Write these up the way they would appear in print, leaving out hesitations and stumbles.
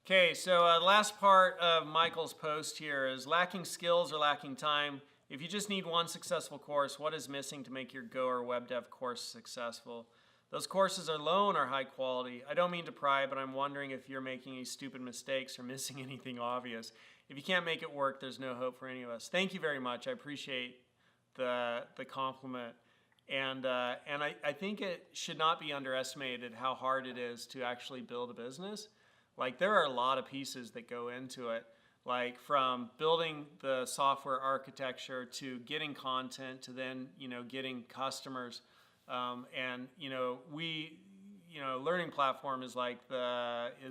Okay, so the last part of Michael's post here is lacking skills or lacking time. If you just need one successful course, what is missing to make your Go or web dev course successful? Those courses are low and are high quality. I don't mean to pry, but I'm wondering if you're making any stupid mistakes or missing anything obvious. If you can't make it work, there's no hope for any of us. Thank you very much. I appreciate the compliment. And I think it should not be underestimated how hard it is to actually build a business. Like there are a lot of pieces that go into it, like from building the software architecture to getting content to then, getting customers. Learning platform is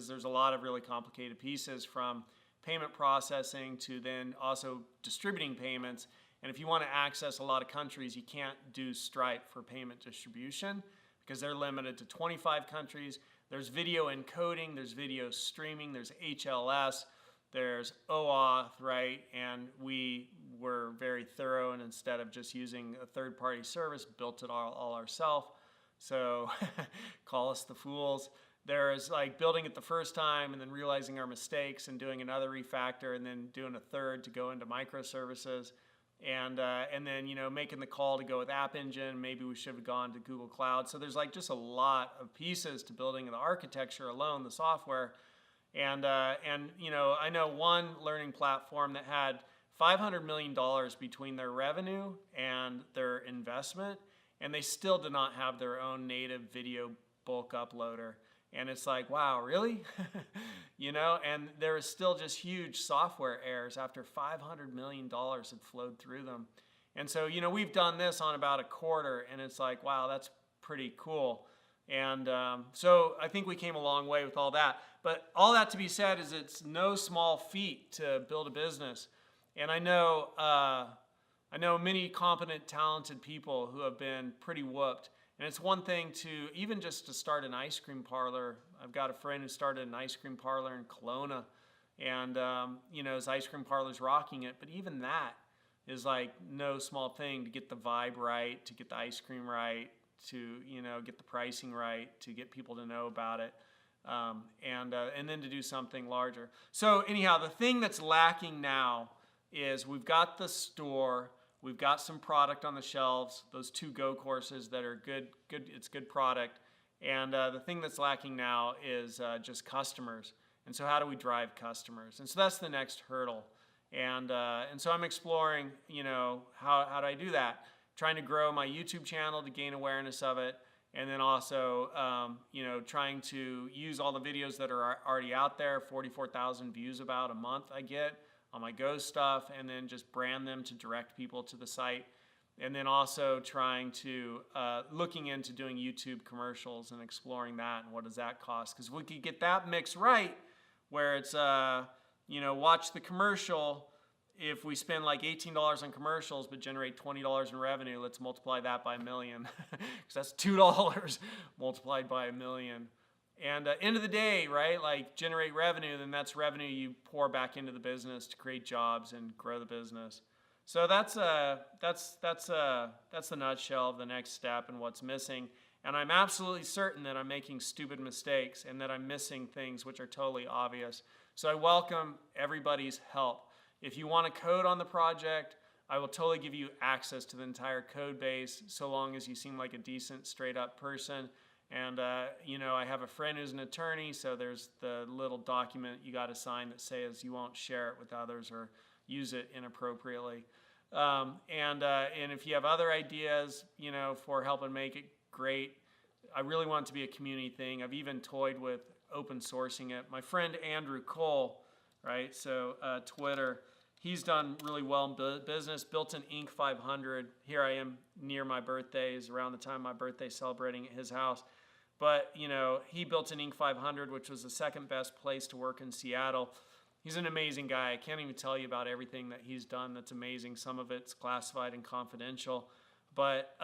there's a lot of really complicated pieces from payment processing to then also distributing payments. And if you want to access a lot of countries, you can't do Stripe for payment distribution because they're limited to 25 countries. There's video encoding, there's video streaming, there's HLS, there's OAuth, right? And we were very thorough, and instead of just using a third-party service, built it all ourselves. So call us the fools. There's like building it the first time and then realizing our mistakes and doing another refactor and then doing a third to go into microservices. And then making the call to go with App Engine. Maybe we should have gone to Google Cloud. So there's like just a lot of pieces to building the architecture alone, the software. And I know one learning platform that had $500 million between their revenue and their investment, and they still did not have their own native video bulk uploader. And it's like, wow, really? And there is still just huge software errors after $500 million had flowed through them. And so, we've done this on about a quarter, and it's like, wow, that's pretty cool. And so I think we came a long way with all that. But all that to be said is it's no small feat to build a business. And I know many competent, talented people who have been pretty whooped. And it's one thing to even just to start an ice cream parlor. I've got a friend who started an ice cream parlor in Kelowna, and his ice cream parlor's rocking it. But even that is like no small thing to get the vibe right, to get the ice cream right, to get the pricing right, to get people to know about it, and then to do something larger. So anyhow, the thing that's lacking now is we've got the store. We've got some product on the shelves, those 2 Go courses that are good. It's good product. And the thing that's lacking now is just customers. And so how do we drive customers? And so that's the next hurdle. And so I'm exploring, how do I do that? Trying to grow my YouTube channel to gain awareness of it. And then also, trying to use all the videos that are already out there, 44,000 views about a month I get on my Go stuff, and then just brand them to direct people to the site. And then also trying to, looking into doing YouTube commercials and exploring that and what does that cost. Because we could get that mix right where it's, watch the commercial. If we spend like $18 on commercials but generate $20 in revenue, let's multiply that by a million. Because that's $2 multiplied by a million. And end of the day, right, like generate revenue, then that's revenue you pour back into the business to create jobs and grow the business. So that's the nutshell of the next step and what's missing. And I'm absolutely certain that I'm making stupid mistakes and that I'm missing things which are totally obvious. So I welcome everybody's help. If you want to code on the project, I will totally give you access to the entire code base so long as you seem like a decent, straight up person. And, I have a friend who's an attorney, so there's the little document you got to sign that says you won't share it with others or use it inappropriately. And if you have other ideas, for helping make it great, I really want it to be a community thing. I've even toyed with open sourcing it. My friend Andrew Cole, right, so Twitter, he's done really well in business, built an Inc. 500. Here I am near my birthdays, around the time of my birthday, celebrating at his house. But, he built an Inc. 500, which was the second best place to work in Seattle. He's an amazing guy. I can't even tell you about everything that he's done that's amazing. Some of it's classified and confidential. But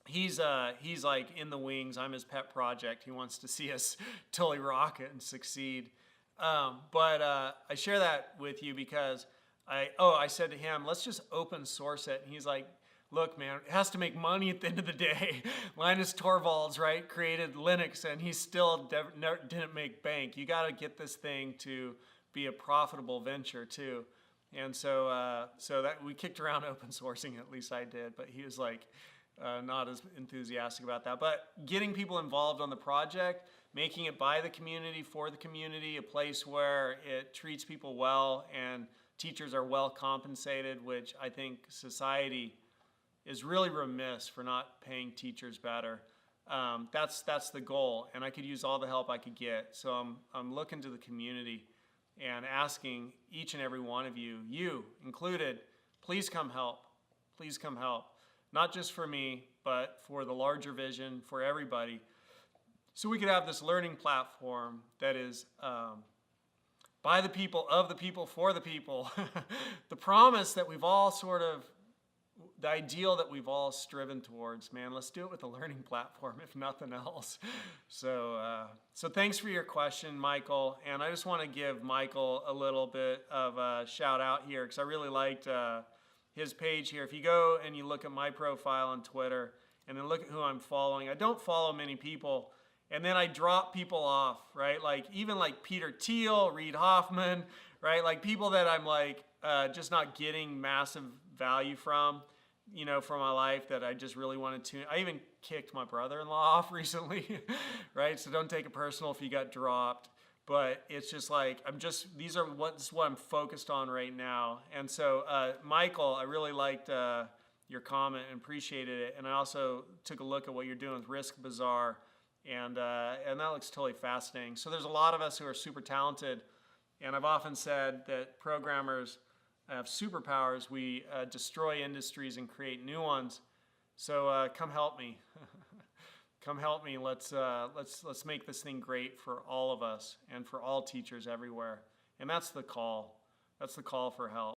he's like in the wings. I'm his pet project. He wants to see us totally rock it and succeed. But I share that with you because I said to him, let's just open source it. And he's like, look, man, it has to make money at the end of the day. Linus Torvalds, right, created Linux, and he still didn't make bank. You got to get this thing to be a profitable venture too. And so, so that we kicked around open sourcing, at least I did, but he was like not as enthusiastic about that. But getting people involved on the project, making it by the community, for the community, a place where it treats people well and teachers are well compensated, which I think society is really remiss for not paying teachers better. That's the goal, and I could use all the help I could get. So I'm looking to the community and asking each and every one of you, you included, please come help. Please come help. Not just for me, but for the larger vision, for everybody. So we could have this learning platform that is by the people, of the people, for the people. The promise that we've all sort of, the ideal that we've all striven towards, man, let's do it with a learning platform, if nothing else. So thanks for your question, Michael. And I just want to give Michael a little bit of a shout out here, because I really liked his page here. If you go and you look at my profile on Twitter and then look at who I'm following, I don't follow many people. And then I drop people off, right? Like even like Peter Thiel, Reid Hoffman, right? Like people that I'm like just not getting massive value from, you know, from my life that I just really wanted to. I even kicked my brother-in-law off recently, right? So don't take it personal if you got dropped. But it's just like, this is what I'm focused on right now. And so, Michael, I really liked your comment and appreciated it. And I also took a look at what you're doing with Risk Bazaar. And that looks totally fascinating. So there's a lot of us who are super talented. And I've often said that programmers have superpowers. We destroy industries and create new ones. So come help me. Come help me. Let's make this thing great for all of us and for all teachers everywhere. And that's the call. That's the call for help.